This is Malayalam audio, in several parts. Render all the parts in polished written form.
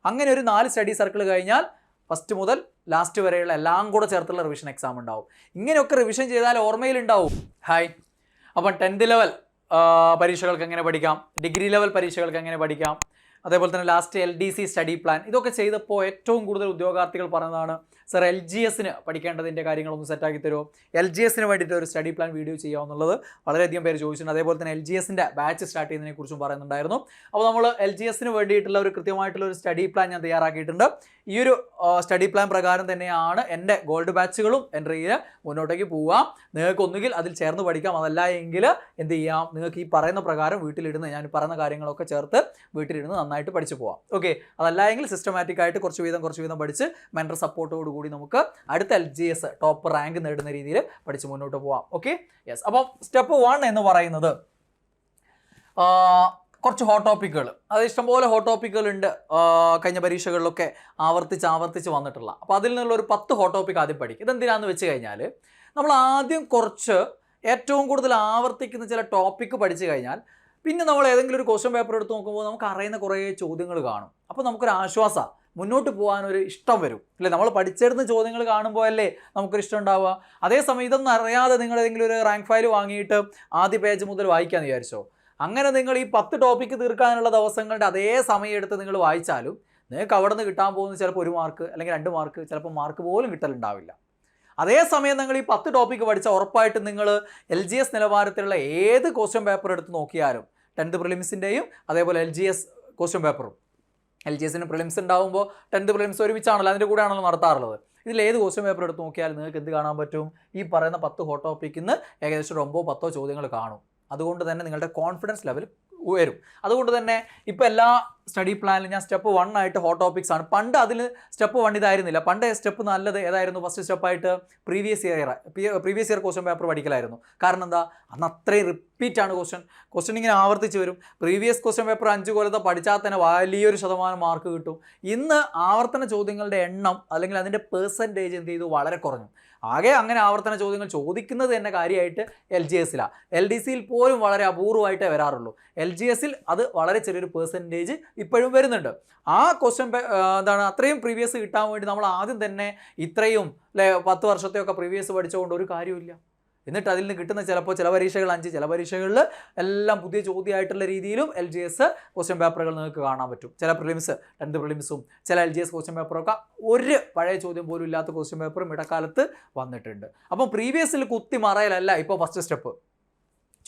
അങ്ങനെ ഒരു 4 സ്റ്റഡി സർക്കിൾ കഴിഞ്ഞാൽ ഫസ്റ്റ് മുതൽ ലാസ്റ്റ് വരെയുള്ള എല്ലാം കൂടെ ചേർത്തുള്ള റിവിഷൻ എക്സാം ഉണ്ടാവും. ഇങ്ങനെയൊക്കെ റിവിഷൻ ചെയ്താൽ ഓർമ്മയിലുണ്ടാവും. ഹായ്, അപ്പം 10th ലെവൽ പരീക്ഷകൾക്ക് എങ്ങനെ പഠിക്കാം, ഡിഗ്രി ലെവൽ പരീക്ഷകൾക്ക് എങ്ങനെ പഠിക്കാം, അതേപോലെ തന്നെ ലാസ്റ്റ് LDC സ്റ്റഡി പ്ലാൻ ഇതൊക്കെ ചെയ്തപ്പോൾ ഏറ്റവും കൂടുതൽ ഉദ്യോഗാർത്ഥികൾ പറഞ്ഞതാണ്, സർ LGSന് പഠിക്കേണ്ടതിൻ്റെ കാര്യങ്ങളൊന്ന് സെറ്റാക്കി തരുമോ, LGSന് വേണ്ടിയിട്ട് ഒരു സ്റ്റഡി പ്ലാൻ വീഡിയോ ചെയ്യാമെന്നുള്ളത് വളരെയധികം പേര് ചോദിച്ചിട്ടുണ്ട്. അതേപോലെ തന്നെ LGSൻ്റെ ബാച്ച് സ്റ്റാർട്ട് ചെയ്യുന്നതിനെക്കുറിച്ചും പറയുന്നുണ്ടായിരുന്നു. അപ്പോൾ നമ്മൾ LGSന് വേണ്ടിയിട്ടുള്ള ഒരു കൃത്യമായിട്ടുള്ള ഒരു സ്റ്റഡി പ്ലാൻ ഞാൻ തയ്യാറാക്കിയിട്ടുണ്ട്. ഈ ഒരു സ്റ്റഡി പ്ലാൻ പ്രകാരം തന്നെയാണ് എൻ്റെ ഗോൾഡ് ബാച്ചുകളും എൻ്റർ ചെയ്ത് മുന്നോട്ടേക്ക് പോവാം. നിങ്ങൾക്ക് ഒന്നുകിൽ അതിൽ ചേർന്ന് പഠിക്കാം, അതല്ല എങ്കിൽ എന്ത് ചെയ്യാം, നിങ്ങൾക്ക് ഈ പറയുന്ന പ്രകാരം വീട്ടിലിരുന്ന് ഞാൻ പറയുന്ന കാര്യങ്ങളൊക്കെ ചേർത്ത് വീട്ടിലിരുന്ന് നന്നായിട്ട് പഠിച്ചു പോവാം. ഓക്കെ, അതല്ല എങ്കിൽ സിസ്റ്റമാറ്റിക് ആയിട്ട് കുറച്ച് വീതം പഠിച്ച് മെൻറ്റർ സപ്പോർട്ടോട് കൂടി നമുക്ക് അടുത്ത LGS ടോപ്പ് റാങ്ക് നേടുന്ന രീതിയിൽ പഠിച്ച് മുന്നോട്ട് പോവാം. Okay, yes. അപ്പം സ്റ്റെപ്പ് 1 എന്ന് പറയുന്നത് കുറച്ച് ഹോട്ട് ടോപ്പിക്കുകൾ, അത് ഇഷ്ടംപോലെ ഹോട്ട് ടോപ്പിക്കുകൾ ഉണ്ട് കഴിഞ്ഞ പരീക്ഷകളിലൊക്കെ ആവർത്തിച്ച് വന്നിട്ടുള്ള. അപ്പോൾ അതിൽ നിന്നുള്ളൊരു 10 ഹോട്ട് ടോപ്പിക് ആദ്യം പഠിക്കും. ഇതെന്തിനാന്ന് വെച്ച് കഴിഞ്ഞാൽ നമ്മൾ ആദ്യം കുറച്ച് ഏറ്റവും കൂടുതൽ ആവർത്തിക്കുന്ന ചില ടോപ്പിക്ക് പഠിച്ചു കഴിഞ്ഞാൽ പിന്നെ നമ്മൾ ഏതെങ്കിലും ഒരു ക്വസ്റ്റ്യൻ പേപ്പർ എടുത്ത് നോക്കുമ്പോൾ നമുക്ക് അറിയുന്ന കുറേ ചോദ്യങ്ങൾ കാണും. അപ്പോൾ നമുക്കൊരു ആശ്വാസമാണ്, മുന്നോട്ട് പോകാനൊരു ഇഷ്ടം വരും അല്ലേ. നമ്മൾ പഠിച്ചെടുത്ത ചോദ്യങ്ങൾ കാണുമ്പോൾ അല്ലേ നമുക്കൊരു ഇഷ്ടം ഉണ്ടാവുക. അതേസമയം ഇതൊന്നും അറിയാതെ നിങ്ങൾ ഏതെങ്കിലും ഒരു റാങ്ക് ഫയൽ വാങ്ങിയിട്ട് ആദ്യ പേജ് മുതൽ വായിക്കാമെന്ന് വിചാരിച്ചോ. അങ്ങനെ നിങ്ങൾ ഈ 10 ടോപ്പിക്ക് തീർക്കാനുള്ള ദിവസങ്ങളുടെ അതേ സമയം എടുത്ത് നിങ്ങൾ വായിച്ചാലും നിങ്ങൾക്ക് അവിടെ നിന്ന് കിട്ടാൻ പോകുന്നത് ചിലപ്പോൾ 1 മാർക്ക് അല്ലെങ്കിൽ 2 മാർക്ക്, ചിലപ്പോൾ മാർക്ക് പോലും കിട്ടലുണ്ടാവില്ല. അതേസമയം നിങ്ങൾ ഈ 10 ടോപ്പിക്ക് പഠിച്ചാൽ ഉറപ്പായിട്ടും നിങ്ങൾ LGS നിലവാരത്തിലുള്ള ഏത് ക്വസ്റ്റ്യൻ പേപ്പർ എടുത്ത് നോക്കിയാലും 10th പ്രിലിംസിൻ്റെയും അതേപോലെ LGS ക്വസ്റ്റ്യൻ പേപ്പറും, LGSന് പ്രിലിംസ് ഉണ്ടാകുമ്പോൾ 10th പ്രിലിംസ് ഒരുമിച്ചാണല്ലോ, അതിൻ്റെ കൂടെയാണല്ലോ നടത്താറുള്ളത്. ഇതിൽ ഏത് ക്വസ്റ്റ്യൻ പേപ്പർ എടുത്ത് നോക്കിയാലും നിങ്ങൾക്ക് എന്ത് കാണാൻ പറ്റും, ഈ പറയുന്ന 10 ഹോട്ട് ടോപ്പിക്കിൽ നിന്ന് ഏകദേശം 9-10 ചോദ്യങ്ങൾ കാണും. അതുകൊണ്ട് തന്നെ നിങ്ങളുടെ കോൺഫിഡൻസ് ലെവൽ ഉയരും. അതുകൊണ്ട് തന്നെ ഇപ്പോൾ എല്ലാ സ്റ്റഡി പ്ലാനിലും ഞാൻ സ്റ്റെപ്പ് 1 ആയിട്ട് ഹോട്ട് ടോപ്പിക്സ് ആണ്. പണ്ട് അതിൽ സ്റ്റെപ്പ് 1 ഇതായിരുന്നില്ല. പണ്ട് സ്റ്റെപ്പ് നല്ലത് ഏതായിരുന്നു, ഫസ്റ്റ് സ്റ്റെപ്പായിട്ട് പ്രീവിയസ് ഇയർ ക്വസ്റ്റ്യൻ പേപ്പർ പഠിക്കലായിരുന്നു. കാരണം എന്താ, അന്ന് അത്രയും റിപ്പീറ്റാണ് ക്വസ്റ്റ്യൻ ഇങ്ങനെ ആവർത്തിച്ച് വരും. പ്രീവിയസ് ക്വസ്റ്റ്യൻ പേപ്പർ 5 കൊല്ലത്തെ പഠിച്ചാൽ തന്നെ വലിയൊരു ശതമാനം മാർക്ക് കിട്ടും. ഇന്ന് ആവർത്തന ചോദ്യങ്ങളുടെ എണ്ണം അല്ലെങ്കിൽ അതിൻ്റെ പെർസെൻറ്റേജ് എന്ത് ചെയ്തു, വളരെ കുറഞ്ഞു. ആകെ അങ്ങനെ ആവർത്തന ചോദ്യങ്ങൾ ചോദിക്കുന്നത് തന്നെ കാര്യമായിട്ട് LGSലാണ്. LDCയിൽ പോലും വളരെ അപൂർവമായിട്ടേ വരാറുള്ളൂ. LGSൽ അത് വളരെ ചെറിയൊരു പെർസെൻറ്റേജ് ഇപ്പോഴും വരുന്നുണ്ട്. ആ ക്വസ്റ്റ്യൻ അത്രയും പ്രീവിയസ് കിട്ടാൻ വേണ്ടി നമ്മൾ ആദ്യം തന്നെ ഇത്രയും 10 വർഷത്തെയൊക്കെ പ്രീവിയസ് പഠിച്ചുകൊണ്ട് ഒരു കാര്യമില്ല. എന്നിട്ട് അതിൽ നിന്ന് കിട്ടുന്ന ചിലപ്പോൾ ചില പരീക്ഷകൾ 5, ചില പരീക്ഷകളിൽ എല്ലാം പുതിയ ചോദ്യമായിട്ടുള്ള രീതിയിലും LGS ക്വസ്റ്റ്യൻ പേപ്പറുകൾ നിങ്ങൾക്ക് കാണാൻ പറ്റും. ചില പ്രിലിംസ് 10th പ്രിലിംസും ചില LGS ക്വസ്റ്റ്യൻ പേപ്പറൊക്കെ ഒരു പഴയ ചോദ്യം പോലും ഇല്ലാത്ത ക്വസ്റ്റ്യൻ പേപ്പറും ഇടക്കാലത്ത് വന്നിട്ടുണ്ട്. അപ്പം പ്രീവിയസിൽ കുത്തി മറയലല്ല ഇപ്പോൾ ഫസ്റ്റ് സ്റ്റെപ്പ്.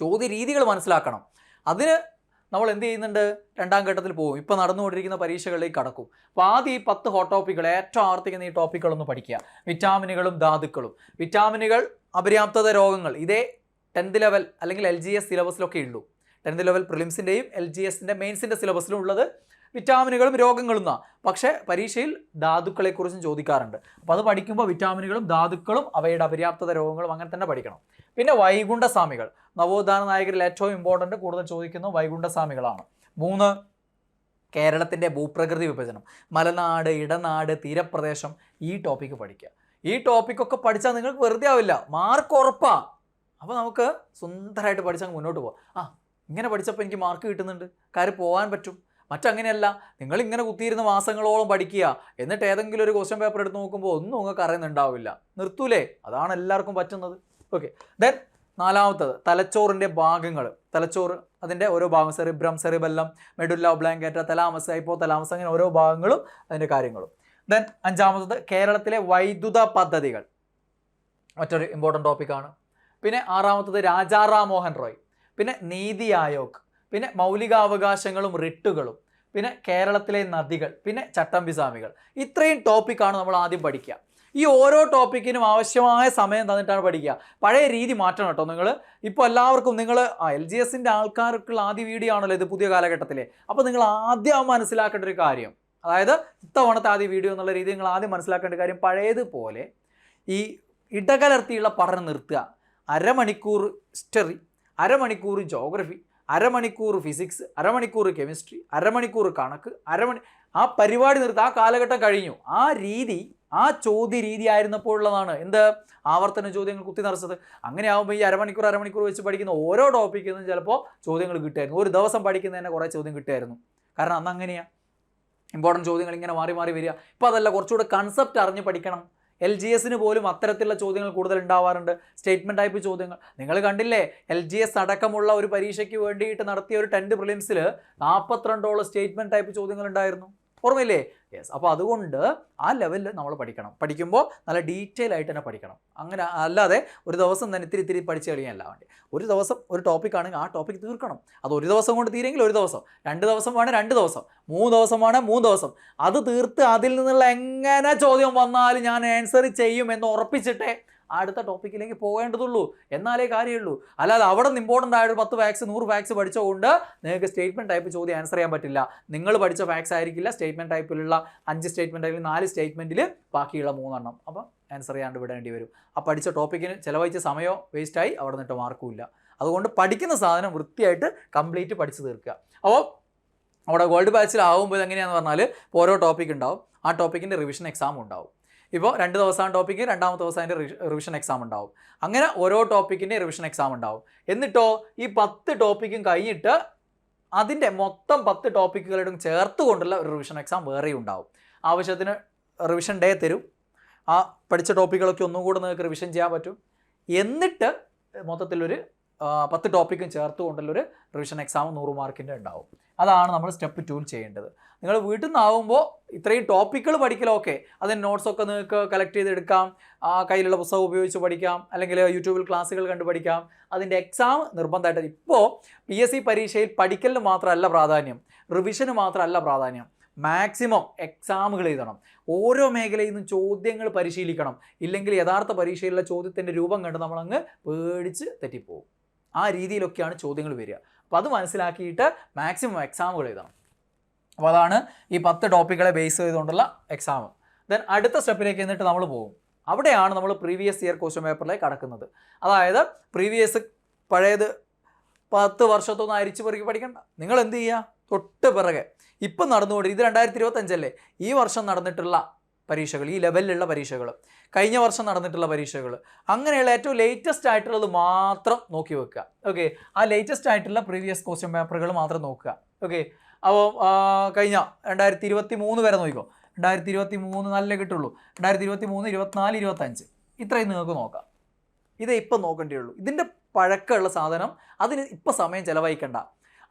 ചോദ്യ രീതികൾ മനസ്സിലാക്കണം. അതിന് നമ്മൾ എന്ത് ചെയ്യുന്നുണ്ട്, 2ാം ഘട്ടത്തിൽ പോകും. ഇപ്പോൾ നടന്നുകൊണ്ടിരിക്കുന്ന പരീക്ഷകളിലേക്ക് കടക്കും. അപ്പോൾ ആദ്യം ഈ 10 ഹോട്ട് ടോപ്പിക്കുകൾ, ഏറ്റവും ആവർത്തിക്കുന്ന ഈ ടോപ്പിക്കുകളൊന്ന് പഠിക്കുക. വിറ്റാമിനുകളും ധാതുക്കളും. വിറ്റാമിനുകൾ, അപര്യാപ്തത രോഗങ്ങൾ, ഇതേ 10th ലെവൽ അല്ലെങ്കിൽ LGS സിലബസിലൊക്കെ ഉള്ളൂ. 10th ലെവൽ പ്രിലിംസിൻ്റെയും LGSൻ്റെ മെയിൻസിൻ്റെ സിലബസിലും ഉള്ളത് വിറ്റാമിനുകളും രോഗങ്ങളും എന്നാണ്. പക്ഷേ പരീക്ഷയിൽ ധാതുക്കളെക്കുറിച്ചും ചോദിക്കാറുണ്ട്. അപ്പോൾ അത് പഠിക്കുമ്പോൾ വിറ്റാമിനുകളും ധാതുക്കളും അവയുടെ അപര്യാപ്തത രോഗങ്ങളും അങ്ങനെ തന്നെ പഠിക്കണം. പിന്നെ വൈകുണ്ഠസ്വാമികൾ, നവോത്ഥാന നായകരിൽ ഏറ്റവും ഇമ്പോർട്ടൻ്റ്, കൂടുതൽ ചോദിക്കുന്ന വൈകുണ്ഠസ്വാമികളാണ്. 3 കേരളത്തിൻ്റെ ഭൂപ്രകൃതി വിഭജനം, മലനാട്, ഇടനാട്, തീരപ്രദേശം. ഈ ടോപ്പിക്ക് പഠിക്കുക. ഈ ടോപ്പിക്കൊക്കെ പഠിച്ചാൽ നിങ്ങൾക്ക് വെറുതെ ആവില്ല, മാർക്ക് ഉറപ്പാണ്. അപ്പോൾ നമുക്ക് സുന്ദരമായിട്ട് പഠിച്ചാൽ മുന്നോട്ട് പോകാം. ഇങ്ങനെ പഠിച്ചപ്പോൾ എനിക്ക് മാർക്ക് കിട്ടുന്നുണ്ട്, കാര്യം പോകാൻ പറ്റും. മറ്റങ്ങനെയല്ല, നിങ്ങളിങ്ങനെ കുത്തിയിരുന്ന് മാസങ്ങളോളം പഠിക്കുക, എന്നിട്ട് ഏതെങ്കിലും ഒരു ക്വസ്റ്റ്യൻ പേപ്പർ എടുത്ത് നോക്കുമ്പോൾ ഒന്നും നിങ്ങൾക്ക് അറിയുന്നുണ്ടാവില്ല, നിർത്തൂലേ. അതാണ് എല്ലാവർക്കും പറ്റുന്നത്. ഓക്കെ, ദെൻ 4ാമത്തത് തലച്ചോറിൻ്റെ ഭാഗങ്ങൾ. തലച്ചോറ്, അതിൻ്റെ ഓരോ ഭാഗം, cerebrum, cerebellum, medulla oblongata, thalamus, hypothalamus, അങ്ങനെ ഓരോ ഭാഗങ്ങളും അതിൻ്റെ കാര്യങ്ങളും. ദെൻ 5ാമത്തത് കേരളത്തിലെ വൈദ്യുത പദ്ധതികൾ, മറ്റൊരു ഇമ്പോർട്ടൻ്റ് ടോപ്പിക്കാണ്. പിന്നെ 6ാമത്തത് രാജാറാം മോഹൻ റോയ്, പിന്നെ നീതി ആയോഗ്, പിന്നെ മൗലികാവകാശങ്ങളും റിട്ടുകളും, പിന്നെ കേരളത്തിലെ നദികൾ, പിന്നെ ചട്ടമ്പിസ്വാമികൾ. ഇത്രയും ടോപ്പിക്കാണ് നമ്മൾ ആദ്യം പഠിക്കുക. ഈ ഓരോ ടോപ്പിക്കിനും ആവശ്യമായ സമയം തന്നിട്ടാണ് പഠിക്കുക. പഴയ രീതി മാറ്റണം കേട്ടോ നിങ്ങൾ. ഇപ്പോൾ എല്ലാവർക്കും നിങ്ങൾ LGSൻ്റെ ആൾക്കാർക്കുള്ള ആദ്യ വീഡിയോ ആണല്ലോ ഇത് പുതിയ കാലഘട്ടത്തിലെ. അപ്പോൾ നിങ്ങൾ ആദ്യം മനസ്സിലാക്കേണ്ട ഒരു കാര്യം, അതായത് ഇത്തവണത്തെ ആദ്യ വീഡിയോ എന്നുള്ള രീതി നിങ്ങൾ ആദ്യം മനസ്സിലാക്കേണ്ട കാര്യം, പഴയതുപോലെ ഈ ഇടകലർത്തിയുള്ള പഠനം നിർത്തുക. അരമണിക്കൂർ ഹിസ്റ്ററി, അരമണിക്കൂർ ജോഗ്രഫി, അരമണിക്കൂർ ഫിസിക്സ്, അരമണിക്കൂർ കെമിസ്ട്രി, അരമണിക്കൂർ കണക്ക്, ആ പരിപാടി നിർത്തുക. ആ കാലഘട്ടം കഴിഞ്ഞു. ആ രീതി, ആ ചോദ്യ രീതി ആയിരുന്നപ്പോഴുള്ളതാണ് എന്ത്, ആവർത്തന ചോദ്യങ്ങൾ കുത്തി നിറച്ചത്. അങ്ങനെ ആകുമ്പോൾ ഈ അരമണിക്കൂർ വെച്ച് പഠിക്കുന്ന ഓരോ ടോപ്പിക്കിൽ നിന്നും ചിലപ്പോൾ ചോദ്യങ്ങൾ കിട്ടുമായിരുന്നു. ഒരു ദിവസം പഠിക്കുന്നതിന് കുറേ ചോദ്യം കിട്ടുമായിരുന്നു. കാരണം അന്ന് അങ്ങനെയാണ്. ഇമ്പോർട്ടൻറ്റ് ചോദ്യങ്ങൾ ഇങ്ങനെ മാറി മാറി വരിക. ഇപ്പോൾ അതല്ല, കുറച്ചുകൂടെ കൺസെപ്റ്റ് അറിഞ്ഞ് പഠിക്കണം. LGS പോലും അത്തരത്തിലുള്ള ചോദ്യങ്ങൾ കൂടുതൽ ഉണ്ടാവാറുണ്ട്, സ്റ്റേറ്റ്മെൻറ്റ് ടൈപ്പ് ചോദ്യങ്ങൾ. നിങ്ങൾ കണ്ടില്ലേ, LGS അടക്കമുള്ള ഒരു പരീക്ഷയ്ക്ക് വേണ്ടിയിട്ട് നടത്തിയ ഒരു 10th പ്രിലിംസിൽ 42 സ്റ്റേറ്റ്മെൻറ്റ് ടൈപ്പ് ചോദ്യങ്ങൾ ഉണ്ടായിരുന്നു. ഓർമ്മയില്ലേ? യെസ്. അപ്പോൾ അതുകൊണ്ട് ആ ലെവലിൽ നമ്മൾ പഠിക്കണം. പഠിക്കുമ്പോൾ നല്ല ഡീറ്റെയിൽ ആയിട്ട് തന്നെ പഠിക്കണം. അങ്ങനെ അല്ലാതെ ഒരു ദിവസം തന്നെ ഇത്തിരി പഠിച്ച് കളിയാനല്ല വേണ്ടി. ഒരു ദിവസം ഒരു ടോപ്പിക്കാണെങ്കിൽ ആ ടോപ്പിക്ക് തീർക്കണം. അത് ഒരു ദിവസം കൊണ്ട് തീരെങ്കിൽ ഒരു ദിവസം, 2 ദിവസം വേണേൽ 2 ദിവസം, 3 ദിവസം വേണേൽ 3 ദിവസം, അത് തീർത്ത് അതിൽ നിന്നുള്ള എങ്ങനെ ചോദ്യം വന്നാലും ഞാൻ ആൻസർ ചെയ്യും എന്ന് ഉറപ്പിച്ചിട്ടേ അടുത്ത ടോപ്പിക്കിലേക്ക് പോകേണ്ടതുള്ളൂ. എന്നാലേ കാര്യമുള്ളൂ. അല്ലാതെ അവിടെ നിന്ന് ഇമ്പോർട്ടൻ്റ് ആയിട്ട് 10 ഫാക്സ് 100 ഫാക്സ് പഠിച്ചുകൊണ്ട് നിങ്ങൾക്ക് സ്റ്റേറ്റ്മെൻറ്റ് ടൈപ്പ് ചോദ്യം ആൻസർ ചെയ്യാൻ പറ്റില്ല. നിങ്ങൾ പഠിച്ച ഫാക്സ് ആയിരിക്കില്ല സ്റ്റേറ്റ്മെൻറ്റ് ടൈപ്പിലുള്ള 5 സ്റ്റേറ്റ്മെൻറ്റ് അല്ലെങ്കിൽ 4 സ്റ്റേറ്റ്മെൻറ്റിൽ ബാക്കിയുള്ള 3 എണ്ണം. അപ്പം ആൻസർ ചെയ്യാണ്ട് വിടേണ്ടി വരും. ആ പഠിച്ച ടോപ്പിക്കിന് ചിലവഴിച്ച സമയമോ വേസ്റ്റായി, അവിടെ നിന്നിട്ട് മാർക്കുമില്ല. അതുകൊണ്ട് പഠിക്കുന്ന സാധനം വൃത്തിയായിട്ട് കംപ്ലീറ്റ് പഠിച്ച് തീർക്കുക. അപ്പോൾ അവിടെ ഗോൾഡ് ബാച്ചിലാവുമ്പോൾ എങ്ങനെയാണെന്ന് പറഞ്ഞാൽ ഓരോ ടോപ്പിക് ഉണ്ടാവും, ആ ടോപ്പിക്കിൻ്റെ റിവിഷൻ എക്സാം ഉണ്ടാവും. ഇപ്പോൾ 2 ദിവസമാണ് ടോപ്പിക്ക്, 2ാമത്തെ ദിവസം അതിൻ്റെ റിവിഷൻ എക്സാം ഉണ്ടാവും. അങ്ങനെ ഓരോ ടോപ്പിക്കിൻ്റെ റിവിഷൻ എക്സാം ഉണ്ടാവും. എന്നിട്ടോ ഈ 10 ടോപ്പിക്കും കഴിഞ്ഞിട്ട് അതിൻ്റെ മൊത്തം 10 ടോപ്പിക്കുകളും ചേർത്തുകൊണ്ടുള്ള ഒരു റിവിഷൻ എക്സാം വേറെയും ഉണ്ടാവും. ആവശ്യത്തിന് റിവിഷൻ ഡേ തരും. ആ പഠിച്ച ടോപ്പിക്കുകളൊക്കെ ഒന്നും കൂടെ നിങ്ങൾക്ക് റിവിഷൻ ചെയ്യാൻ പറ്റും. എന്നിട്ട് മൊത്തത്തിലൊരു 10 ടോപ്പിക്കും ചേർത്തുകൊണ്ടുള്ളൊരു റിവിഷൻ എക്സാം 100 മാർക്കിൻ്റെ ഉണ്ടാവും. അതാണ് നമ്മൾ സ്റ്റെപ്പ് 2 ചെയ്യേണ്ടത്. നിങ്ങൾ വീട്ടിൽ നിന്നാവുമ്പോൾ ഇത്രയും ടോപ്പിക്കുകൾ പഠിക്കലൊക്കെ, അതിന് നോട്ട്സൊക്കെ നിങ്ങൾക്ക് കളക്ട് ചെയ്തെടുക്കാം, കയ്യിലുള്ള പുസ്തകം ഉപയോഗിച്ച് പഠിക്കാം, അല്ലെങ്കിൽ യൂട്യൂബിൽ ക്ലാസ്സുകൾ കണ്ട് പഠിക്കാം. അതിൻ്റെ എക്സാം നിർബന്ധമായിട്ട്. ഇപ്പോൾ PSC പരീക്ഷയിൽ പഠിക്കലിന് മാത്രമല്ല പ്രാധാന്യം, റിവിഷന് മാത്രമല്ല പ്രാധാന്യം, മാക്സിമം എക്സാമുകൾ എഴുതണം. ഓരോ മേഖലയിൽ നിന്നും ചോദ്യങ്ങൾ പരിശീലിക്കണം. ഇല്ലെങ്കിൽ യഥാർത്ഥ പരീക്ഷയിലുള്ള ചോദ്യത്തിൻ്റെ രൂപം കണ്ട് നമ്മളങ്ങ് പേടിച്ച് തെറ്റിപ്പോകും. ആ രീതിയിലൊക്കെയാണ് ചോദ്യങ്ങൾ വരിക. അപ്പോൾ അത് മനസ്സിലാക്കിയിട്ട് മാക്സിമം എക്സാമുകൾ എഴുതണം. അപ്പോൾ അതാണ് ഈ 10 ടോപ്പിക്കുകളെ ബേസ് ചെയ്തുകൊണ്ടുള്ള എക്സാം. ദെൻ അടുത്ത സ്റ്റെപ്പിലേക്ക് എന്നിട്ട് നമ്മൾ പോകും. അവിടെയാണ് നമ്മൾ പ്രീവിയസ് ഇയർ ക്വസ്റ്റ്യൻ പേപ്പറിലേക്ക് കടക്കുന്നത്. അതായത് പ്രീവിയസ് പഴയത് 10 വർഷത്തൊന്നും അരിച്ചു പെറുക്കി പഠിക്കണ്ട. നിങ്ങൾ എന്ത് ചെയ്യുക, തൊട്ട് പിറകെ ഇപ്പം നടന്നുകൊണ്ട്, ഇത് 2025 അല്ലേ, ഈ വർഷം നടന്നിട്ടുള്ള പരീക്ഷകൾ, ഈ ലെവലിലുള്ള പരീക്ഷകൾ, കഴിഞ്ഞ വർഷം നടന്നിട്ടുള്ള പരീക്ഷകൾ, അങ്ങനെയുള്ള ഏറ്റവും ലേറ്റസ്റ്റ് ആയിട്ടുള്ളത് മാത്രം നോക്കി വെക്കുക. ഓക്കെ, ആ ലേറ്റസ്റ്റ് ആയിട്ടുള്ള പ്രീവിയസ് ക്വസ്റ്റ്യൻ പേപ്പറുകൾ മാത്രം നോക്കുക. ഓക്കെ, അപ്പോൾ കഴിഞ്ഞ 2023 വരെ നോക്കിക്കോ. 2023 നല്ല കിട്ടുള്ളൂ. 2023, 24, 25 ഇത്രയും നിങ്ങൾക്ക് നോക്കാം. ഇതേ ഇപ്പം നോക്കേണ്ടേ ഉള്ളൂ. ഇതിൻ്റെ പഴക്കമുള്ള സാധനം അതിന് ഇപ്പം സമയം ചിലവഴിക്കണ്ട.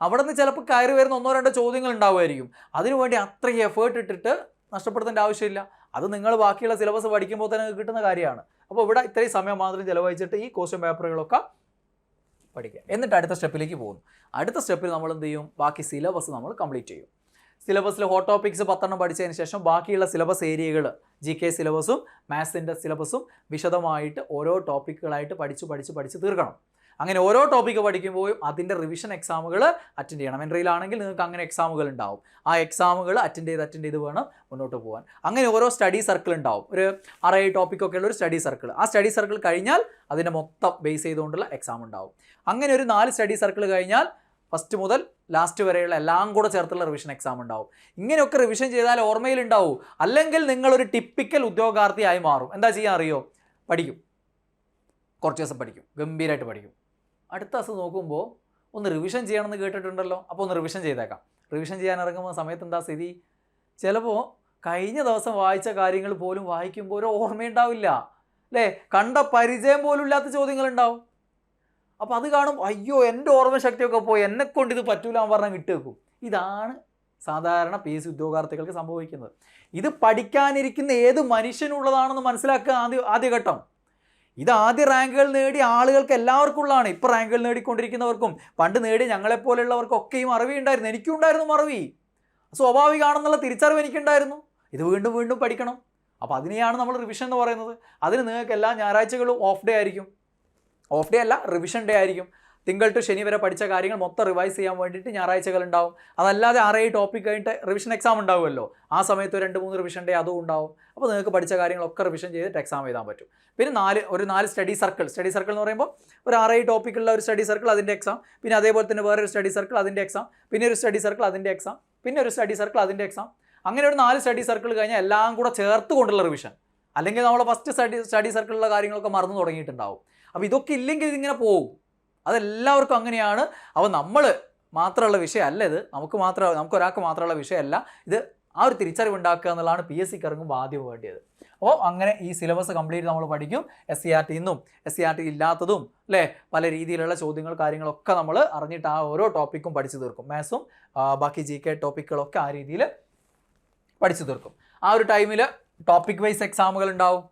അവിടെ നിന്ന് ചിലപ്പോൾ കയറി വരുന്ന 1-2 ചോദ്യങ്ങൾ ഉണ്ടാവുമായിരിക്കും. അതിനുവേണ്ടി അത്രയും എഫേർട്ട് ഇട്ടിട്ട് നഷ്ടപ്പെടുത്തേണ്ട ആവശ്യമില്ല. അത് നിങ്ങൾ ബാക്കിയുള്ള സിലബസ് പഠിക്കുമ്പോൾ തന്നെ കിട്ടുന്ന കാര്യമാണ്. അപ്പോൾ ഇവിടെ ഇത്രയും സമയം മാത്രം ചിലവഴിച്ചിട്ട് ഈ ക്വസ്റ്റ്യൻ പേപ്പറുകളൊക്കെ പഠിക്കുക. എന്നിട്ട് അടുത്ത സ്റ്റെപ്പിലേക്ക് പോകുന്നു. അടുത്ത സ്റ്റെപ്പിൽ നമ്മൾ എന്ത് ചെയ്യും, ബാക്കി സിലബസ് നമ്മൾ കംപ്ലീറ്റ് ചെയ്യും. സിലബസിൽ ഹോട്ട് ടോപ്പിക്സ് 10 പഠിച്ചതിന് ശേഷം ബാക്കിയുള്ള സിലബസ് ഏരിയകൾ, GK സിലബസും മാത്സിൻ്റെ സിലബസും വിശദമായിട്ട് ഓരോ ടോപ്പിക്കുകളായിട്ട് പഠിച്ച് തീർക്കണം. അങ്ങനെ ഓരോ ടോപ്പിക്ക് പഠിക്കുമ്പോഴും അതിൻ്റെ റിവിഷൻ എക്സാമുകൾ അറ്റൻഡ് ചെയ്യണം. എൻട്രിയിലാണെങ്കിൽ നിങ്ങൾക്ക് അങ്ങനെ എക്സാമുകൾ ഉണ്ടാവും. ആ എക്സാമുകൾ അറ്റൻഡ് ചെയ്ത് വേണം മുന്നോട്ട് പോകാൻ. അങ്ങനെ ഓരോ സ്റ്റഡി സർക്കിൾ ഉണ്ടാവും. ഒരു 6-7 ടോപ്പിക്കൊക്കെ ഉള്ള ഒരു സ്റ്റഡി സർക്കിൾ. ആ സ്റ്റഡി സർക്കിൾ കഴിഞ്ഞാൽ അതിൻ്റെ മൊത്തം ബേസ് ചെയ്തുകൊണ്ടുള്ള എക്സാം ഉണ്ടാവും. അങ്ങനെ ഒരു 4 സ്റ്റഡി സർക്കിൾ കഴിഞ്ഞാൽ ഫസ്റ്റ് മുതൽ ലാസ്റ്റ് വരെയുള്ള എല്ലാം കൂടെ ചേർത്തുള്ള റിവിഷൻ എക്സാം ഉണ്ടാവും. ഇങ്ങനെയൊക്കെ റിവിഷൻ ചെയ്താൽ ഓർമ്മയിലുണ്ടാവും. അല്ലെങ്കിൽ നിങ്ങളൊരു ടിപ്പിക്കൽ ഉദ്യോഗാർത്ഥിയായി മാറും. എന്താ ചെയ്യാൻ അറിയോ, പഠിക്കും, കുറച്ച് ദിവസം പഠിക്കും, ഗംഭീരമായിട്ട് പഠിക്കും. അടുത്ത ദിവസം നോക്കുമ്പോൾ ഒന്ന് റിവിഷൻ ചെയ്യണമെന്ന് കേട്ടിട്ടുണ്ടല്ലോ, അപ്പോൾ ഒന്ന് റിവിഷൻ ചെയ്തേക്കാം. റിവിഷൻ ചെയ്യാൻ ഇറങ്ങുമ്പോൾ സമയത്ത് എന്താ സ്ഥിതി, ചിലപ്പോൾ കഴിഞ്ഞ ദിവസം വായിച്ച കാര്യങ്ങൾ പോലും വായിക്കുമ്പോൾ ഒരു ഓർമ്മയുണ്ടാവില്ല അല്ലേ, കണ്ട പരിചയം പോലും ഇല്ലാത്ത ചോദ്യങ്ങളുണ്ടാവും. അപ്പോൾ അത് കാണും, അയ്യോ എൻ്റെ ഓർമ്മശക്തിയൊക്കെ പോയി, എന്നെക്കൊണ്ട് ഇത് പറ്റൂല എന്ന് പറഞ്ഞാൽ വിട്ടുവെക്കും. ഇതാണ് സാധാരണ PSC ഉദ്യോഗാർത്ഥികൾക്ക് സംഭവിക്കുന്നത്. ഇത് പഠിക്കാനിരിക്കുന്ന ഏത് മനുഷ്യനുള്ളതാണെന്ന് മനസ്സിലാക്കുക ആദ്യഘട്ടം. ഇത് ആദ്യ റാങ്കുകൾ നേടിയ ആളുകൾക്ക് എല്ലാവർക്കും ഉള്ളതാണ്. ഇപ്പോൾ റാങ്കുകൾ നേടിക്കൊണ്ടിരിക്കുന്നവർക്കും പണ്ട് നേടി ഞങ്ങളെപ്പോലെയുള്ളവർക്കൊക്കെയും അറിവ് ഉണ്ടായിരുന്നു. എനിക്കും ഉണ്ടായിരുന്നു മറവി, സ്വാഭാവികമാണെന്നുള്ള തിരിച്ചറിവ് എനിക്കുണ്ടായിരുന്നു. ഇത് വീണ്ടും വീണ്ടും പഠിക്കണം. അപ്പോൾ അതിനെയാണ് നമ്മൾ റിവിഷൻ എന്ന് പറയുന്നത്. അതിന് നിങ്ങൾക്ക് എല്ലാ ഞായറാഴ്ചകളും ഓഫ് ഡേ ആയിരിക്കും. ഓഫ് ഡേ അല്ല, റിവിഷൻ ഡേ ആയിരിക്കും. തിങ്കൾ ടു ശനി വരെ പഠിച്ച കാര്യങ്ങൾ മൊത്തം റിവൈസ് ചെയ്യാൻ വേണ്ടിയിട്ട് ഞായറാഴ്ചകൾ ഉണ്ടാവും. അതല്ലാതെ 6-7 ടോപ്പിക് കഴിഞ്ഞിട്ട് റിവിഷൻ എക്സാം ഉണ്ടാവുമല്ലോ, ആ സമയത്ത് 2-3 റിവിഷൻ ഡേ അതും ഉണ്ടാവും. അപ്പോൾ നിങ്ങൾക്ക് പഠിച്ച കാര്യങ്ങളൊക്കെ റിവിഷൻ ചെയ്തിട്ട് എക്സാം എഴുതാൻ പറ്റും. പിന്നെ 4 സ്റ്റഡി സർക്കിൾ എന്ന് പറയുമ്പോൾ ഒരു 6-7 ടോപ്പിക്കുള്ള ഒരു സ്റ്റഡി സർക്കിൾ, അതിൻ്റെ എക്സാം. പിന്നെ അതേപോലെ തന്നെ വേറൊരു സ്റ്റഡി സർക്കിൾ, അതിൻ്റെ എക്സാം. പിന്നെ ഒരു സ്റ്റഡി സർക്കിൾ, അതിൻ്റെ എക്സാം. പിന്നെ ഒരു സ്റ്റഡി സർക്കിൾ, അതിൻ്റെ എക്സാം. അങ്ങനെ ഒരു 4 സ്റ്റഡി സർക്കിൾ കഴിഞ്ഞാൽ എല്ലാം കൂടെ ചേർത്ത് കൊണ്ടുള്ള റിവിഷൻ. അല്ലെങ്കിൽ നമ്മൾ ഫസ്റ്റ് സ്റ്റഡി സർക്കിളിലുള്ള കാര്യങ്ങളൊക്കെ മറന്നു തുടങ്ങിയിട്ടുണ്ടാവും. അപ്പോൾ ഇതൊക്കെ ഇല്ലെങ്കിൽ ഇതിങ്ങനെ പോകും. അതെല്ലാവർക്കും അങ്ങനെയാണ്. അപ്പോൾ നമ്മൾ മാത്രമുള്ള വിഷയമല്ല ഇത്, നമുക്ക് ഒരാൾക്ക് മാത്രമുള്ള വിഷയമല്ല ഇത്. ആ ഒരു തിരിച്ചറിവ് ഉണ്ടാക്കുക എന്നുള്ളതാണ് PSCക്ക് ഇറങ്ങുമ്പോൾ ആദ്യം വേണ്ടിയത്. അപ്പോൾ അങ്ങനെ ഈ സിലബസ് കംപ്ലീറ്റ് നമ്മൾ പഠിക്കും. SCERT നിന്നും SCERT ഇല്ലാത്തതും അല്ലേ പല രീതിയിലുള്ള ചോദ്യങ്ങൾ കാര്യങ്ങളൊക്കെ നമ്മൾ അറിഞ്ഞിട്ട് ആ ഓരോ ടോപ്പിക്കും പഠിച്ചു തീർക്കും. മാത്സും ബാക്കി GK ടോപ്പിക്കുകളൊക്കെ ആ രീതിയിൽ പഠിച്ചു തീർക്കും. ആ ഒരു ടൈമിൽ ടോപ്പിക് വൈസ് എക്സാമുകൾ ഉണ്ടാവും.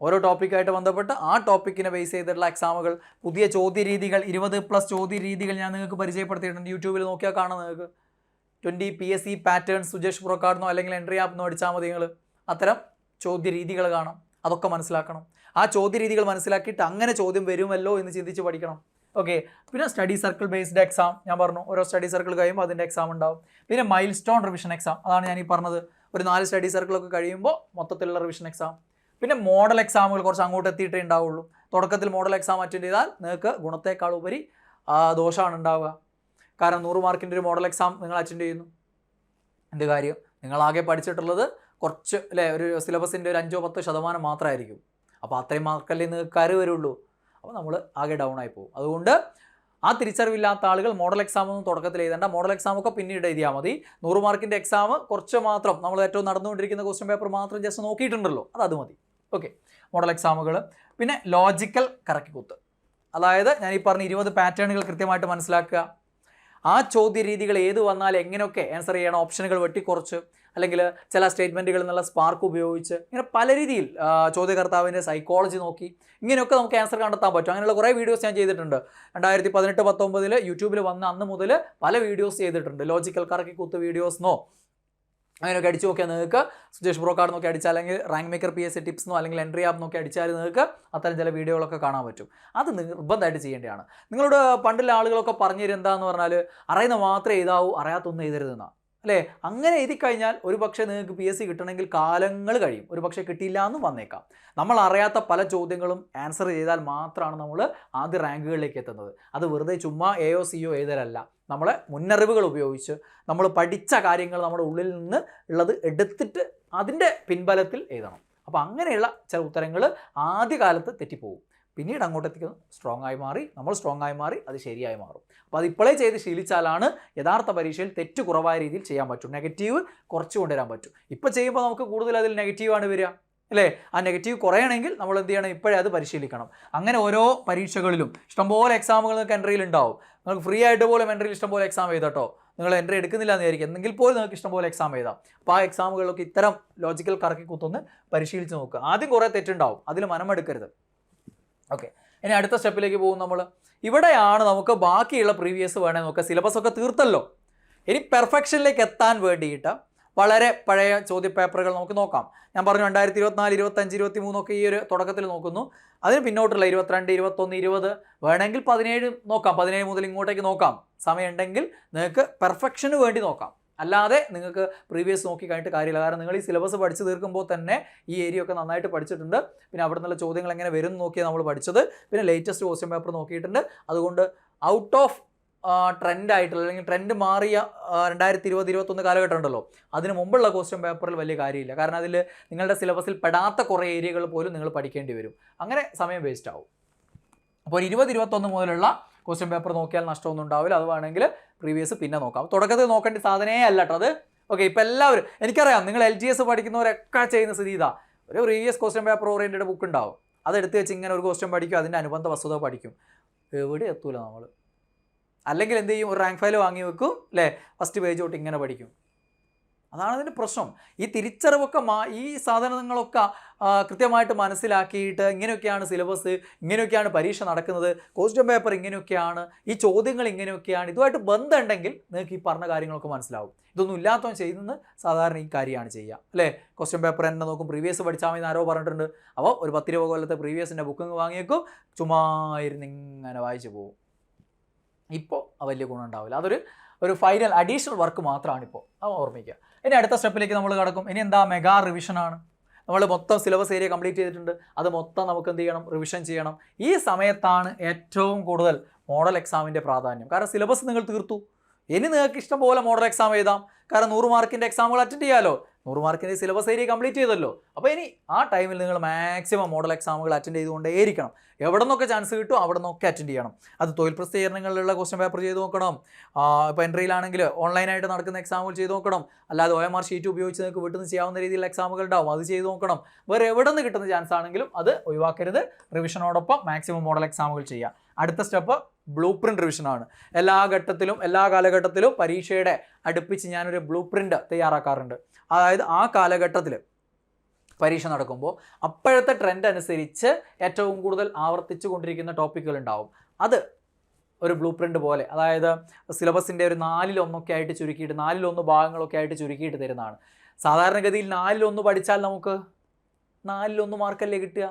ഓരോ ടോപ്പിക്കായിട്ട് ബന്ധപ്പെട്ട് ആ ടോപ്പിക്കിനെ ബേസ് ചെയ്തിട്ടുള്ള എക്സാമുകൾ, പുതിയ ചോദ്യരീതികൾ, 20+ ചോദ്യരീതികൾ ഞാൻ നിങ്ങൾക്ക് പരിചയപ്പെടുത്തിയിട്ടുണ്ട്. യൂട്യൂബിൽ നോക്കിയാൽ കാണാം നിങ്ങൾക്ക്. 20 PSC പാറ്റേൺ സുജേഷ് പുറക്കാടുന്നോ അല്ലെങ്കിൽ എൻട്രി ആപ്പ്ന്നോ അടിച്ചാൽ മതി നിങ്ങൾ. അത്തരം ചോദ്യരീതികൾ കാണാം. അതൊക്കെ മനസ്സിലാക്കണം. ആ ചോദ്യരീതികൾ മനസ്സിലാക്കിയിട്ട് അങ്ങനെ ചോദ്യം വരുമല്ലോ എന്ന് ചിന്തിച്ച് പഠിക്കണം. ഓക്കെ. പിന്നെ സ്റ്റഡി സർക്കിൾ ബേസ്ഡ് എക്സാം ഞാൻ പറഞ്ഞു. ഓരോ സ്റ്റഡി സർക്കിൾ കഴിയുമ്പോൾ അതിൻ്റെ എക്സാം ഉണ്ടാവും. പിന്നെ മൈൽ സ്റ്റോൺ റിവിഷൻ എക്സാം, അതാണ് ഞാൻ ഈ പറഞ്ഞത്. ഒരു 4 സ്റ്റഡി സർക്കിളൊക്കെ കഴിയുമ്പോൾ മൊത്തത്തിലുള്ള റിവിഷൻ എക്സാം. പിന്നെ മോഡൽ എക്സാമുകൾ കുറച്ച് അങ്ങോട്ട് എത്തിയിട്ടേ ഉണ്ടാവുള്ളൂ. തുടക്കത്തിൽ മോഡൽ എക്സാം അറ്റൻഡ് ചെയ്താൽ നിങ്ങൾക്ക് ഗുണത്തേക്കാൾ ഉപരി ദോഷമാണ് ഉണ്ടാവുക. കാരണം 100 മാർക്കിൻ്റെ ഒരു മോഡൽ എക്സാം നിങ്ങൾ അറ്റൻഡ് ചെയ്യുന്നു. എന്ത് കാര്യം? നിങ്ങളാകെ പഠിച്ചിട്ടുള്ളത് കുറച്ച് അല്ലേ, ഒരു സിലബസിൻ്റെ ഒരു 5-10% മാത്രമായിരിക്കും. അപ്പോൾ അത്രയും മാർക്കല്ലേ നിങ്ങൾക്ക് കയറി വരുള്ളൂ. അപ്പോൾ നമ്മൾ ആകെ ഡൗൺ ആയി പോകും. അതുകൊണ്ട് ആ തിരിച്ചറിവില്ലാത്ത ആളുകൾ മോഡൽ എക്സാം ഒന്നും തുടക്കത്തിൽ എഴുതേണ്ട. മോഡൽ എക്സാമൊക്കെ പിന്നീട് എഴുതിയാൽ മതി. 100 മാർക്കിൻ്റെ എക്സാം കുറച്ച് മാത്രം, നമ്മൾ ഏറ്റവും നടന്നുകൊണ്ടിരിക്കുന്ന ക്വസ്റ്റ്യൻ പേപ്പർ മാത്രം ജസ്റ്റ് നോക്കിയിട്ടുണ്ടല്ലോ, അത് മതി. ഓക്കെ. മോഡൽ എക്സാമുകൾ. പിന്നെ ലോജിക്കൽ കറക്കിക്കുത്ത്, അതായത് ഞാൻ ഈ പറഞ്ഞ 20 പാറ്റേണുകൾ കൃത്യമായിട്ട് മനസ്സിലാക്കുക. ആ ചോദ്യരീതികൾ ഏത് വന്നാൽ എങ്ങനെയൊക്കെ ആൻസർ ചെയ്യണം, ഓപ്ഷനുകൾ വെട്ടിക്കുറച്ച് അല്ലെങ്കിൽ ചില സ്റ്റേറ്റ്മെൻറ്റുകളിൽ നിന്നുള്ള സ്പാർക്ക് ഉപയോഗിച്ച് ഇങ്ങനെ പല രീതിയിൽ ചോദ്യകർത്താവിൻ്റെ സൈക്കോളജി നോക്കി ഇങ്ങനെയൊക്കെ നമുക്ക് ആൻസർ കണ്ടെത്താൻ പറ്റും. അങ്ങനെയുള്ള കുറേ വീഡിയോസ് ഞാൻ ചെയ്തിട്ടുണ്ട്. 2018-19 യൂട്യൂബിൽ വന്ന അന്ന് മുതൽ പല വീഡിയോസ് ചെയ്തിട്ടുണ്ട്. ലോജിക്കൽ കറക്കിക്കുത്ത് വീഡിയോസ്ന്നോ അങ്ങനെയൊക്കെ അടിച്ചു നോക്കിയാൽ നിങ്ങൾക്ക് സുജേഷ് ബ്രോക്കാർഡ് നോക്കി അടിച്ചാൽ, അല്ലെങ്കിൽ റാങ്ക് മേക്കർ PSC ടിപ്സ്ന്നോ അല്ലെങ്കിൽ എൻട്രി ആപ്പ് നോക്കി അടിച്ചാൽ നിങ്ങൾക്ക് അത്തരം ചില വീഡിയോകളൊക്കെ കാണാൻ പറ്റും. അത് നിർബന്ധമായിട്ട് ചെയ്യേണ്ടതാണ്. നിങ്ങളോട് പണ്ടുള്ള ആളുകളൊക്കെ പറഞ്ഞു തരും എന്താണെന്ന് പറഞ്ഞാൽ, അറിയുന്ന മാത്രമേ എഴുതാവൂ, അറിയാത്തൊന്നും എഴുതരുതെന്നാണ് അല്ലേ. അങ്ങനെ എഴുതി കഴിഞ്ഞാൽ ഒരു പക്ഷേ നിങ്ങൾക്ക് PSC കിട്ടണമെങ്കിൽ കാലങ്ങൾ കഴിയും, ഒരു പക്ഷേ കിട്ടിയില്ല എന്നും വന്നേക്കാം. നമ്മൾ അറിയാത്ത പല ചോദ്യങ്ങളും ആൻസർ ചെയ്താൽ മാത്രമാണ് നമ്മൾ ആദ്യ റാങ്കുകളിലേക്ക് എത്തുന്നത്. അത് വെറുതെ ചുമ്മാ AO CO എഴുതലല്ല, നമ്മളെ മുന്നറിവുകൾ ഉപയോഗിച്ച് നമ്മൾ പഠിച്ച കാര്യങ്ങൾ നമ്മുടെ ഉള്ളിൽ നിന്ന് ഉള്ളത് എടുത്തിട്ട് അതിൻ്റെ പിൻബലത്തിൽ എഴുതണം. അപ്പോൾ അങ്ങനെയുള്ള ചില ഉത്തരങ്ങൾ ആദ്യകാലത്ത് തെറ്റിപ്പോകും. പിന്നീട് അങ്ങോട്ടേക്ക് സ്ട്രോങ് ആയി മാറി, നമ്മൾ സ്ട്രോങ് ആയി മാറി, അത് ശരിയായി മാറും. അപ്പോൾ അത് ഇപ്പോഴേ ചെയ്ത് ശീലിച്ചാലാണ് യഥാർത്ഥ പരീക്ഷയിൽ തെറ്റ് കുറവായ രീതിയിൽ ചെയ്യാൻ പറ്റും, നെഗറ്റീവ് കുറച്ച് കൊണ്ടുവരാൻ പറ്റും. ഇപ്പോൾ ചെയ്യുമ്പോൾ നമുക്ക് കൂടുതൽ അതിൽ നെഗറ്റീവാണ് വരിക അല്ലേ. ആ നെഗറ്റീവ് കുറയണമെങ്കിൽ നമ്മൾ എന്ത് ചെയ്യണം, ഇപ്പോഴേ അത് പരിശീലിക്കണം. അങ്ങനെ ഓരോ പരീക്ഷകളിലും ഇഷ്ടംപോലെ എക്സാമുകൾ നിങ്ങൾക്ക് എൻട്രിയിൽ ഉണ്ടാവും. നിങ്ങൾക്ക് ഫ്രീ ആയിട്ട് പോലും എൻട്രിയിൽ ഇഷ്ടംപോലെ എക്സാം എഴുതാട്ടോ. നിങ്ങൾ എൻട്രി എടുക്കുന്നില്ല എന്ന് വിചാരിക്കും, എന്നെങ്കിൽ പോലും നിങ്ങൾക്ക് ഇഷ്ടംപോലെ എക്സാം എഴുതാം. അപ്പോൾ ആ എക്സാമുകളിലൊക്കെ ഇത്തരം ലോജിക്കൽ കറക്കിക്കുത്തൊന്ന് പരിശീലിച്ച് നോക്കുക. ആദ്യം കുറേ തെറ്റുണ്ടാവും, അതിൽ മനമെടുക്കരുത്. ഓക്കെ. ഇനി അടുത്ത സ്റ്റെപ്പിലേക്ക് പോകും നമ്മൾ. ഇവിടെയാണ് നമുക്ക് ബാക്കിയുള്ള പ്രീവിയസ് വേണേ നോക്കുക. സിലബസ് ഒക്കെ തീർത്തല്ലോ. ഇനി പെർഫെക്ഷനിലേക്ക് എത്താൻ വേണ്ടിയിട്ട് വളരെ പഴയ ചോദ്യപേപ്പറുകൾ നമുക്ക് നോക്കാം. ഞാൻ പറഞ്ഞു 2024, 25, 23 ഒക്കെ ഈ ഒരു തുടക്കത്തിൽ നോക്കുന്നു. അതിന് പിന്നോട്ടുള്ള 22, 21, 20 വേണമെങ്കിൽ 17 നോക്കാം. 17 മുതൽ ഇങ്ങോട്ടേക്ക് നോക്കാം. സമയമുണ്ടെങ്കിൽ നിങ്ങൾക്ക് പെർഫെക്ഷന് വേണ്ടി നോക്കാം. അല്ലാതെ നിങ്ങൾക്ക് പ്രീവിയസ് നോക്കി കഴിഞ്ഞിട്ട് കാര്യമില്ല. കാരണം നിങ്ങൾ ഈ സിലബസ് പഠിച്ച് തീർക്കുമ്പോൾ തന്നെ ഈ ഏരിയ ഒക്കെ നന്നായിട്ട് പഠിച്ചിട്ടുണ്ട്. പിന്നെ അവിടെ നിന്നുള്ള ചോദ്യങ്ങൾ എങ്ങനെ വരും നോക്കിയാണ് നമ്മൾ പഠിച്ചത്. പിന്നെ ലേറ്റസ്റ്റ് ക്വസ്റ്റ്യൻ പേപ്പർ നോക്കിയിട്ടുണ്ട്. അതുകൊണ്ട് ഔട്ട് ഓഫ് ട്രെൻഡായിട്ടുള്ള അല്ലെങ്കിൽ ട്രെൻഡ് മാറിയ 2020, 21 കാലഘട്ടം ഉണ്ടല്ലോ, അതിന് മുമ്പുള്ള ക്വസ്റ്റ്യൻ പേപ്പറിൽ വലിയ കാര്യമില്ല. കാരണം അതിൽ നിങ്ങളുടെ സിലബസിൽ പെടാത്ത കുറേ ഏരിയകൾ പോലും നിങ്ങൾ പഠിക്കേണ്ടി വരും. അങ്ങനെ സമയം വേസ്റ്റ് ആവും. അപ്പോൾ 20, 21 മുതലുള്ള ക്വസ്റ്റ്യൻ പേപ്പർ നോക്കിയാൽ നഷ്ടമൊന്നും ഉണ്ടാവില്ല. അത് വേണമെങ്കിൽ പ്രീവിയസ് പിന്നെ നോക്കാം. തുടക്കത്തിൽ നോക്കേണ്ട സാധനമേ അല്ല കേട്ടോ അത്. ഓക്കെ. ഇപ്പോൾ എല്ലാവരും എനിക്കറിയാം, നിങ്ങൾ LGS പഠിക്കുന്നവരൊക്കെ ചെയ്യുന്ന സ്ഥിതി ഇതാ. ഒരു previous question paper oriented book ഉണ്ടാവും, അതെടുത്ത് വെച്ച് ഇങ്ങനെ ഒരു ക്വസ്റ്റ്യൻ പഠിക്കും, അതിൻ്റെ അനുബന്ധ വസ്തുത പഠിക്കും. എവിടെ എത്തൂല നമ്മൾ. അല്ലെങ്കിൽ എന്ത് ചെയ്യും, ഒരു റാങ്ക് ഫയൽ വാങ്ങി വെക്കും അല്ലേ, ഫസ്റ്റ് പേജ് തൊട്ട് ഇങ്ങനെ പഠിക്കും. അതാണ് അതിൻ്റെ പ്രശ്നം. ഈ തിരിച്ചറിവൊക്കെ ഈ സാധനങ്ങളൊക്കെ കൃത്യമായിട്ട് മനസ്സിലാക്കിയിട്ട് ഇങ്ങനെയൊക്കെയാണ് സിലബസ്, ഇങ്ങനെയൊക്കെയാണ് പരീക്ഷ നടക്കുന്നത്, ക്വസ്റ്റ്യൻ പേപ്പർ ഇങ്ങനെയൊക്കെയാണ്, ഈ ചോദ്യങ്ങൾ ഇങ്ങനെയൊക്കെയാണ്, ഇതുമായിട്ട് ബന്ധമുണ്ടെങ്കിൽ നിങ്ങൾക്ക് ഈ പറഞ്ഞ കാര്യങ്ങളൊക്കെ മനസ്സിലാവും. ഇതൊന്നും ഇല്ലാത്തവൻ ചെയ്യുന്നത് സാധാരണ ഈ കാര്യമാണ് ചെയ്യുക അല്ലേ. ക്വസ്റ്റ്യൻ പേപ്പർ തന്നെ നോക്കും, പ്രീവിയസ് പഠിച്ചാൽ മതി ആരോ പറഞ്ഞിട്ടുണ്ട്. അപ്പോൾ ഒരു 10-20 കൊല്ലത്തെ പ്രീവിയസിൻ്റെ ബുക്കിങ് വാങ്ങിയേക്കും, ചുമ്മാ ഇരുന്ന് ഇങ്ങനെ വായിച്ചു പോകും. ഇപ്പോൾ വലിയ ഗുണം ഉണ്ടാവില്ല. ഒരു ഫൈനൽ അഡീഷണൽ വർക്ക് മാത്രമാണ് ഇപ്പോൾ, അത് ഓർമ്മിക്കുക. ഇനി അടുത്ത സ്റ്റെപ്പിലേക്ക് നമ്മൾ കടക്കും. ഇനി എന്താ, മെഗാ റിവിഷനാണ്. നമ്മൾ മൊത്തം സിലബസ് ഏരിയ കംപ്ലീറ്റ് ചെയ്തിട്ടുണ്ട്. അത് മൊത്തം നമുക്ക് എന്ത് ചെയ്യണം, റിവിഷൻ ചെയ്യണം. ഈ സമയത്താണ് ഏറ്റവും കൂടുതൽ മോഡൽ എക്സാമിൻ്റെ പ്രാധാന്യം. കാരണം സിലബസ് നിങ്ങൾ തീർത്തു, ഇനി നിങ്ങൾക്ക് ഇഷ്ടം പോലെ മോഡൽ എക്സാം എഴുതാം. കാരണം 100 മാർക്കിൻ്റെ എക്സാമുകൾ അറ്റൻഡ് ചെയ്യാമല്ലോ. 100 മാർക്കിൻ്റെ സിലബസ് ഏരിയ കംപ്ലീറ്റ് ചെയ്തല്ലോ. അപ്പോൾ ഇനി ആ ടൈമിൽ നിങ്ങൾ മാക്സിമം മോഡൽ എക്സാമുകൾ അറ്റൻഡ് ചെയ്തുകൊണ്ടേയിരിക്കണം. എവിടെ നിന്നൊക്കെ ചാൻസ് കിട്ടും അവിടെ നിന്നൊക്കെ അറ്റൻഡ് ചെയ്യണം. അത് തൊഴിൽ പ്രസിദ്ധീകരണങ്ങളിലുള്ള ക്വസ്റ്റ്യൻ പേപ്പർ ചെയ്ത് നോക്കണം. ഇപ്പോൾ എൻട്രിയിലാണെങ്കിൽ ഓൺലൈനായിട്ട് നടക്കുന്ന എക്സാമുകൾ ചെയ്ത് നോക്കണം. അല്ലാതെ OMR ഷീറ്റ് ഉപയോഗിച്ച് നിങ്ങൾക്ക് വീട്ടിൽ നിന്ന് ചെയ്യാവുന്ന രീതിയിലുള്ള എക്സാമുകൾ ഉണ്ടാവും, അത് ചെയ്ത് നോക്കണം. വേറെ എവിടെ നിന്ന് കിട്ടുന്ന ചാൻസ് ആണെങ്കിലും അത് ഒഴിവാക്കരുത്. റിവിഷനോടൊപ്പം മാക്സിമം മോഡൽ എക്സാമുകൾ ചെയ്യുക. അടുത്ത സ്റ്റെപ്പ് ബ്ലൂ പ്രിൻ്റ് റിവിഷനാണ്. എല്ലാ ഘട്ടത്തിലും എല്ലാ കാലഘട്ടത്തിലും പരീക്ഷയുടെ അടുപ്പിച്ച് ഞാനൊരു ബ്ലൂ പ്രിൻ്റ് തയ്യാറാക്കാറുണ്ട്. അതായത് ആ കാലഘട്ടത്തിൽ പരീക്ഷ നടക്കുമ്പോൾ അപ്പോഴത്തെ ട്രെൻഡ് അനുസരിച്ച് ഏറ്റവും കൂടുതൽ ആവർത്തിച്ചു കൊണ്ടിരിക്കുന്ന ടോപ്പിക്കുകൾ ഉണ്ടാവും. അത് ഒരു ബ്ലൂ പ്രിൻ്റ് പോലെ, അതായത് സിലബസിൻ്റെ ഒരു 4/1 ആയിട്ട് ചുരുക്കിയിട്ട് 4/1 ഭാഗങ്ങളൊക്കെ ആയിട്ട് ചുരുക്കിയിട്ട് തരുന്നതാണ്. സാധാരണഗതിയിൽ 4/1 പഠിച്ചാൽ നമുക്ക് 4/1 മാർക്കല്ലേ കിട്ടുക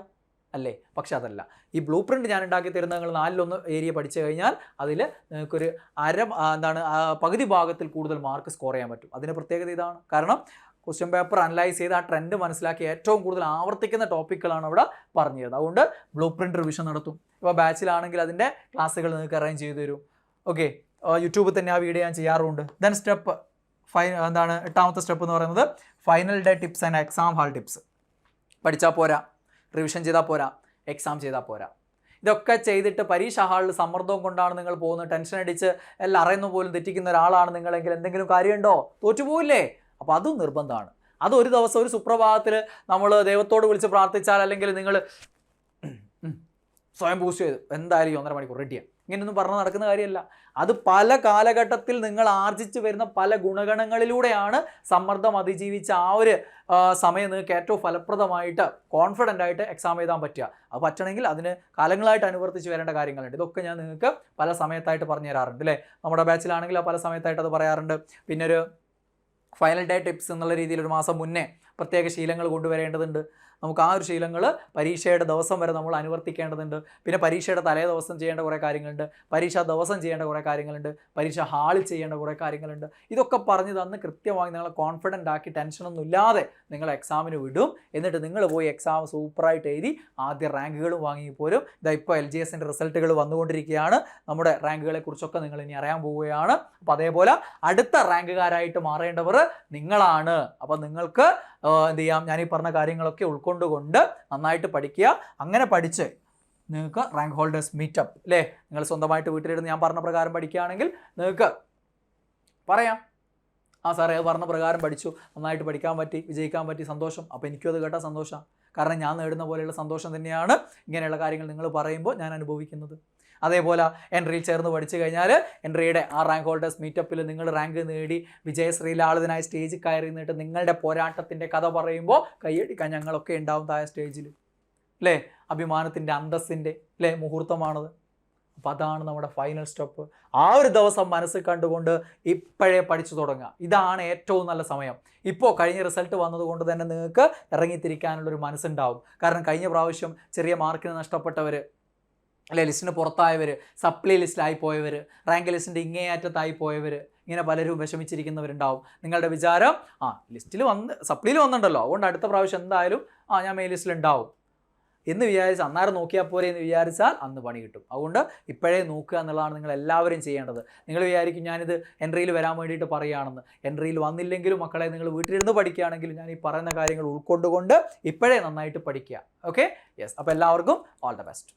അല്ലേ? പക്ഷെ അതല്ല. ഈ ബ്ലൂ പ്രിൻ്റ് ഞാൻ ഉണ്ടാക്കി തരുന്ന നിങ്ങൾ 4/1 ഏരിയ പഠിച്ചു കഴിഞ്ഞാൽ അതിൽ നിങ്ങൾക്കൊരു പകുതി ഭാഗത്തിൽ കൂടുതൽ മാർക്ക് സ്കോർ ചെയ്യാൻ പറ്റും. അതിൻ്റെ പ്രത്യേകത ഇതാണ്. കാരണം ക്വസ്റ്റ്യൻ പേപ്പർ അനലൈസ് ചെയ്ത് ആ ട്രെൻഡ് മനസ്സിലാക്കി ഏറ്റവും കൂടുതൽ ആവർത്തിക്കുന്ന ടോപ്പിക്കുകളാണ് അവിടെ പറഞ്ഞു തരുന്നത്. അതുകൊണ്ട് ബ്ലൂ പ്രിൻ്റ് റിവിഷൻ നടത്തും. ഇപ്പോൾ ബാച്ചിലാണെങ്കിൽ അതിൻ്റെ ക്ലാസ്സുകൾ നിങ്ങൾക്ക് അറേഞ്ച് ചെയ്ത് തരും. ഓക്കെ, യൂട്യൂബിൽ തന്നെ ആ വീഡിയോ ഞാൻ ചെയ്യാറുണ്ട്. ദെൻ സ്റ്റെപ്പ് 8ാമത്തെ സ്റ്റെപ്പ് എന്ന് പറയുന്നത് final day tips and exam hall tips. പഠിച്ചാൽ പോരാ, റിവിഷൻ ചെയ്താൽ പോരാ, എക്സാം ചെയ്താൽ പോരാ. ഇതൊക്കെ ചെയ്തിട്ട് പരീക്ഷാ ഹാളിൽ സമ്മർദ്ദവും കൊണ്ടാണ് നിങ്ങൾ പോകുന്നത്, ടെൻഷൻ അടിച്ച് എല്ലാം അറിയുന്ന പോലും തെറ്റിക്കുന്ന ഒരാളാണ് നിങ്ങളെങ്കിൽ എന്തെങ്കിലും കാര്യമുണ്ടോ? തോറ്റുപോയില്ലേ? അപ്പോൾ അതും നിർബന്ധമാണ്. അത് ഒരു ദിവസം ഒരു സുപ്രഭാതത്തിൽ നമ്മൾ ദൈവത്തോട് വിളിച്ച് പ്രാർത്ഥിച്ചാൽ, അല്ലെങ്കിൽ നിങ്ങൾ സ്വയം ബൂസ്റ്റ് ചെയ്തു എന്തായാലും 1.5 മണിക്കൂർ റെഡിയാണ്, ഇങ്ങനെയൊന്നും പറഞ്ഞ് നടക്കുന്ന കാര്യമല്ല. അത് പല കാലഘട്ടത്തിൽ നിങ്ങൾ ആർജിച്ച് വരുന്ന പല ഗുണഗണങ്ങളിലൂടെയാണ് സമ്മർദ്ദം അതിജീവിച്ച ആ ഒരു സമയം നിങ്ങൾക്ക് ഏറ്റവും ഫലപ്രദമായിട്ട് കോൺഫിഡൻ്റ് ആയിട്ട് എക്സാം എഴുതാൻ പറ്റുക. അത് പറ്റണമെങ്കിൽ അതിന് കാലങ്ങളായിട്ട് അനുവർത്തിച്ച് വരേണ്ട കാര്യങ്ങളുണ്ട്. ഇതൊക്കെ ഞാൻ നിങ്ങൾക്ക് പല സമയത്തായിട്ട് പറഞ്ഞു തരാറുണ്ട് അല്ലേ? നമ്മുടെ ബാച്ചിലാണെങ്കിൽ പല സമയത്തായിട്ട് അത് പറയാറുണ്ട്. പിന്നെ ഒരു ഫൈനൽ ഡേ ടിപ്സ് എന്നുള്ള രീതിയിൽ ഒരു മാസം മുന്നേ പ്രത്യേക ശീലങ്ങൾ കൊണ്ടുവരേണ്ടതുണ്ട്. നമുക്ക് ആ ഒരു ശീലങ്ങൾ പരീക്ഷയുടെ ദിവസം വരെ നമ്മൾ അനുവർത്തിക്കേണ്ടതുണ്ട്. പിന്നെ പരീക്ഷയുടെ തലേ ദിവസം ചെയ്യേണ്ട കുറേ കാര്യങ്ങളുണ്ട്, പരീക്ഷാ ദിവസം ചെയ്യേണ്ട കുറേ കാര്യങ്ങളുണ്ട്, പരീക്ഷ ഹാളിൽ ചെയ്യേണ്ട കുറേ കാര്യങ്ങളുണ്ട്. ഇതൊക്കെ പറഞ്ഞു തന്ന് കൃത്യമായി നിങ്ങളെ കോൺഫിഡൻ്റ് ആക്കി ടെൻഷനൊന്നും ഇല്ലാതെ നിങ്ങൾ എക്സാമിന് വിടും. എന്നിട്ട് നിങ്ങൾ പോയി എക്സാം സൂപ്പറായിട്ട് എഴുതി ആദ്യ റാങ്കുകളും വാങ്ങിപ്പോരും. ഇപ്പോൾ LGSൻ്റെ റിസൾട്ടുകൾ വന്നുകൊണ്ടിരിക്കുകയാണ്. നമ്മുടെ റാങ്കുകളെ കുറിച്ചൊക്കെ നിങ്ങൾ ഇനി അറിയാൻ പോവുകയാണ്. അപ്പോൾ അതേപോലെ അടുത്ത റാങ്കുകാരായിട്ട് മാറേണ്ടവർ നിങ്ങളാണ്. അപ്പോൾ നിങ്ങൾക്ക് എന്ത് ചെയ്യാം, ഞാൻ ഈ പറഞ്ഞ കാര്യങ്ങളൊക്കെ ഉൾക്കൊണ്ടുകൊണ്ട് നന്നായിട്ട് പഠിക്കുക. അങ്ങനെ പഠിച്ച് നിങ്ങൾക്ക് റാങ്ക് ഹോൾഡേഴ്സ് മീറ്റപ്പ് അല്ലേ, നിങ്ങൾ സ്വന്തമായിട്ട് വീട്ടിലിരുന്ന് ഞാൻ പറഞ്ഞ പ്രകാരം പഠിക്കുകയാണെങ്കിൽ നിങ്ങൾക്ക് പറയാം, ആ സാറേ അത് പറഞ്ഞ പ്രകാരം പഠിച്ചു, നന്നായിട്ട് പഠിക്കാൻ പറ്റി, വിജയിക്കാൻ പറ്റി, സന്തോഷം. അപ്പോൾ എനിക്കും അത് കേട്ടാൽ സന്തോഷമാണ്. കാരണം ഞാൻ നേടുന്ന പോലെയുള്ള സന്തോഷം തന്നെയാണ് ഇങ്ങനെയുള്ള കാര്യങ്ങൾ നിങ്ങൾ പറയുമ്പോൾ ഞാൻ അനുഭവിക്കുന്നത്. അതേപോലെ എൻട്രിയിൽ ചേർന്ന് പഠിച്ചു കഴിഞ്ഞാൽ എൻട്രിയുടെ ആ റാങ്ക് ഹോൾഡേഴ്സ് മീറ്റപ്പിൽ നിങ്ങൾ റാങ്ക് നേടി വിജയശ്രീലാളിതനായി സ്റ്റേജിൽ കയറി നിന്നിട്ട് നിങ്ങളുടെ പോരാട്ടത്തിൻ്റെ കഥ പറയുമ്പോൾ കൈയടിക്കാൻ ഞങ്ങളൊക്കെ ഉണ്ടാവും താഴെ സ്റ്റേജിൽ അല്ലേ? അഭിമാനത്തിൻ്റെ അന്തസ്സിൻ്റെ അല്ലേ മുഹൂർത്തമാണത്. അപ്പോൾ അതാണ് നമ്മുടെ ഫൈനൽ സ്റ്റെപ്പ്. ആ ഒരു ദിവസം മനസ്സിൽ കണ്ടുകൊണ്ട് ഇപ്പോഴേ പഠിച്ചു തുടങ്ങുക. ഇതാണ് ഏറ്റവും നല്ല സമയം. ഇപ്പോൾ കഴിഞ്ഞ റിസൾട്ട് വന്നതുകൊണ്ട് തന്നെ നിങ്ങൾക്ക് ഇറങ്ങിത്തിരിക്കാനുള്ളൊരു മനസ്സുണ്ടാവും. കാരണം കഴിഞ്ഞ പ്രാവശ്യം ചെറിയ മാർക്കിന് നഷ്ടപ്പെട്ടവർ അല്ലെ, ലിസ്റ്റിന് പുറത്തായവർ, സപ്ലി ലിസ്റ്റിലായി പോയവർ, റാങ്ക് ലിസ്റ്റിൻ്റെ ഇങ്ങേയറ്റത്തായി പോയവർ, ഇങ്ങനെ പലരും വിഷമിച്ചിരിക്കുന്നവരുണ്ടാവും. നിങ്ങളുടെ വിചാരം ലിസ്റ്റിൽ സപ്ലിയിൽ വന്നിട്ടുണ്ടല്ലോ, അതുകൊണ്ട് അടുത്ത പ്രാവശ്യം എന്തായാലും ഞാൻ മെയിൻ ലിസ്റ്റിൽ ഉണ്ടാവും എന്ന് വിചാരിച്ച് അന്നേരം നോക്കിയാൽ പോരെ എന്ന് വിചാരിച്ചാൽ അന്ന് പണി കിട്ടും. അതുകൊണ്ട് ഇപ്പോഴേ നോക്കുക എന്നുള്ളതാണ് നിങ്ങൾ എല്ലാവരും ചെയ്യേണ്ടത്. നിങ്ങൾ വിചാരിക്കും ഞാനിത് എൻട്രിയിൽ വരാൻ വേണ്ടിയിട്ട് പറയുകയാണെന്ന്. എൻട്രിയിൽ വന്നില്ലെങ്കിലും മക്കളെ നിങ്ങൾ വീട്ടിലിരുന്ന് പഠിക്കുകയാണെങ്കിൽ ഞാൻ ഈ പറയുന്ന കാര്യങ്ങൾ ഉൾക്കൊണ്ടുകൊണ്ട് ഇപ്പോഴേ നന്നായിട്ട് പഠിക്കുക. Okay, yes. അപ്പോൾ എല്ലാവർക്കും ഓൾ ദ ബെസ്റ്റ്.